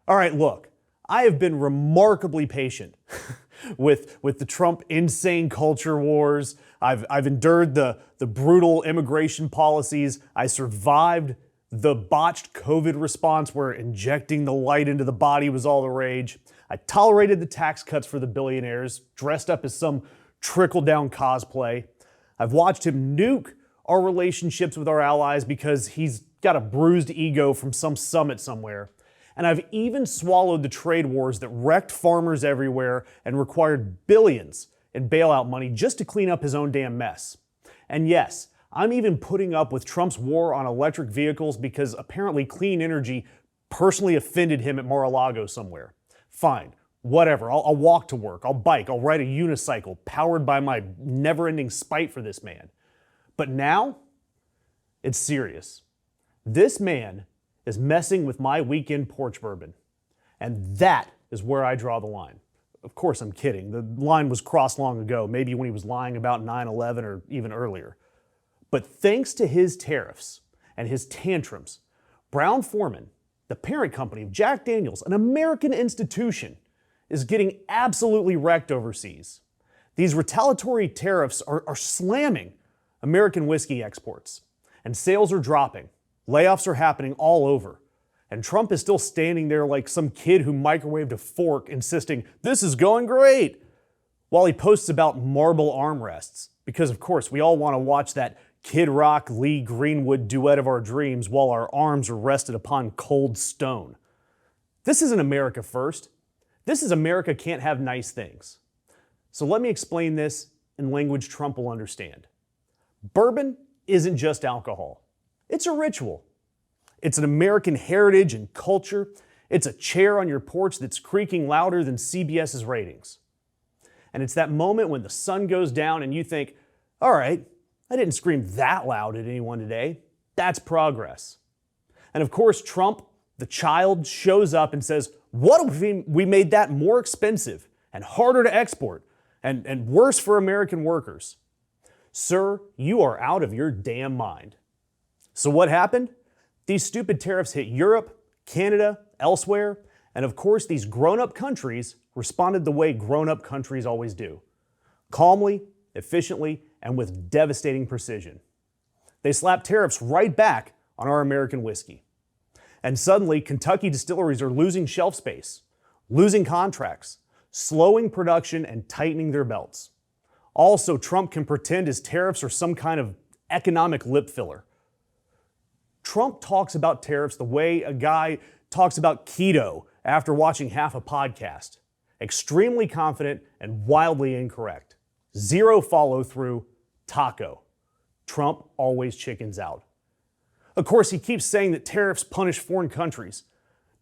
All right, look, I have been remarkably patient with the Trump insane culture wars. I've endured the brutal immigration policies. I survived the botched COVID response where injecting the light into the body was all the rage. I tolerated the tax cuts for the billionaires, dressed up as some trickle-down cosplay. I've watched him nuke our relationships with our allies because he's got a bruised ego from some summit somewhere. And I've even swallowed the trade wars that wrecked farmers everywhere and required billions in bailout money just to clean up his own damn mess. And yes, I'm even putting up with Trump's war on electric vehicles because apparently clean energy personally offended him at Mar-a-Lago somewhere. Fine, whatever, I'll walk to work, I'll bike, I'll ride a unicycle powered by my never-ending spite for this man. But now, it's serious. This man is messing with my weekend porch bourbon. And that is where I draw the line. Of course, I'm kidding. The line was crossed long ago, maybe when he was lying about 9/11 or even earlier. But thanks to his tariffs and his tantrums, Brown-Forman, the parent company of Jack Daniels, an American institution, is getting absolutely wrecked overseas. These retaliatory tariffs are slamming American whiskey exports, and sales are dropping. Layoffs are happening all over. And Trump is still standing there like some kid who microwaved a fork, insisting, "This is going great," while he posts about marble armrests. Because, of course, we all want to watch that Kid Rock, Lee Greenwood duet of our dreams while our arms are rested upon cold stone. This isn't America first. This is America can't have nice things. So let me explain this in language Trump will understand. Bourbon isn't just alcohol. It's a ritual. It's an American heritage and culture. It's a chair on your porch that's creaking louder than CBS's ratings. And it's that moment when the sun goes down and you think, all right, I didn't scream that loud at anyone today. That's progress. And of course, Trump, the child, shows up and says, what if we made that more expensive and harder to export and worse for American workers? Sir, you are out of your damn mind. So what happened? These stupid tariffs hit Europe, Canada, elsewhere, and of course these grown-up countries responded the way grown-up countries always do. Calmly, efficiently, and with devastating precision. They slapped tariffs right back on our American whiskey. And suddenly, Kentucky distilleries are losing shelf space, losing contracts, slowing production, and tightening their belts. Also, Trump can pretend his tariffs are some kind of economic lip filler. Trump talks about tariffs the way a guy talks about keto after watching half a podcast. Extremely confident and wildly incorrect. Zero follow-through, taco. Trump always chickens out. Of course, he keeps saying that tariffs punish foreign countries.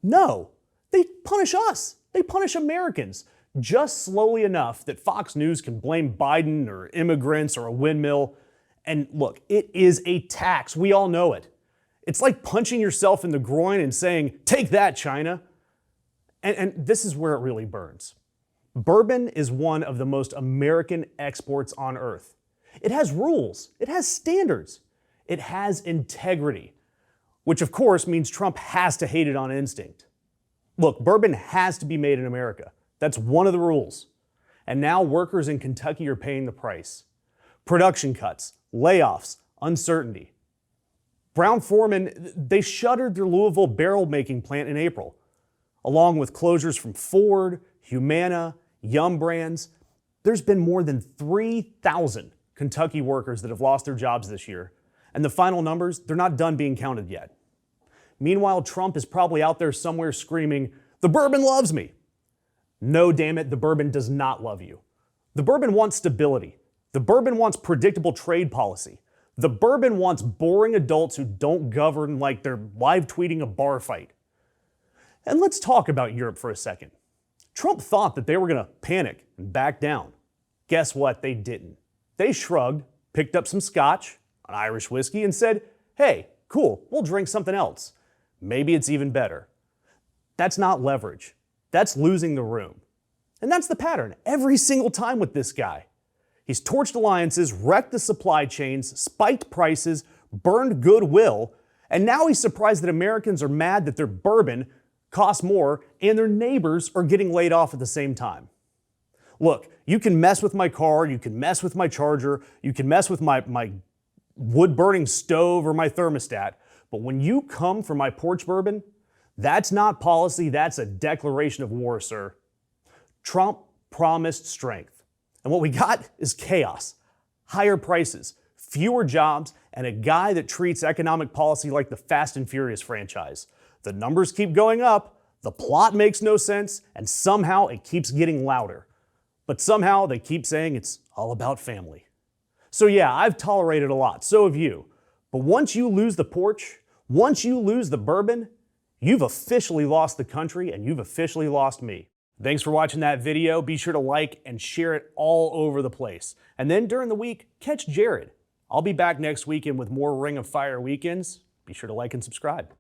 No, they punish us. They punish Americans. Just slowly enough that Fox News can blame Biden or immigrants or a windmill. And look, it is a tax. We all know it. It's like punching yourself in the groin and saying, "Take that, China." And this is where it really burns. Bourbon is one of the most American exports on earth. It has rules. It has standards. It has integrity, which of course means Trump has to hate it on instinct. Look, bourbon has to be made in America. That's one of the rules. And now workers in Kentucky are paying the price. Production cuts, layoffs, uncertainty. Brown-Forman, they shuttered their Louisville barrel-making plant in April, along with closures from Ford, Humana, Yum Brands. There's been more than 3,000 Kentucky workers that have lost their jobs this year, and the final numbers, they're not done being counted yet. Meanwhile, Trump is probably out there somewhere screaming, "The bourbon loves me." No, damn it, the bourbon does not love you. The bourbon wants stability. The bourbon wants predictable trade policy. The bourbon wants boring adults who don't govern like they're live tweeting a bar fight. And let's talk about Europe for a second. Trump thought that they were going to panic and back down. Guess what? They didn't. They shrugged, picked up some scotch, an Irish whiskey, and said, "Hey, cool, we'll drink something else. Maybe it's even better." That's not leverage. That's losing the room. And that's the pattern every single time with this guy. He's torched alliances, wrecked the supply chains, spiked prices, burned goodwill, and now he's surprised that Americans are mad that their bourbon, cost more, and their neighbors are getting laid off at the same time. Look, you can mess with my car, you can mess with my charger, you can mess with my wood-burning stove or my thermostat, but when you come for my porch bourbon, that's not policy, that's a declaration of war, sir. Trump promised strength, and what we got is chaos, higher prices, fewer jobs, and a guy that treats economic policy like the Fast and Furious franchise. The numbers keep going up, the plot makes no sense, and somehow it keeps getting louder. But somehow they keep saying it's all about family. So yeah, I've tolerated a lot, so have you. But once you lose the porch, once you lose the bourbon, you've officially lost the country and you've officially lost me. Thanks for watching that video. Be sure to like and share it all over the place. And then during the week, catch Jared. I'll be back next weekend with more Ring of Fire weekends. Be sure to like and subscribe.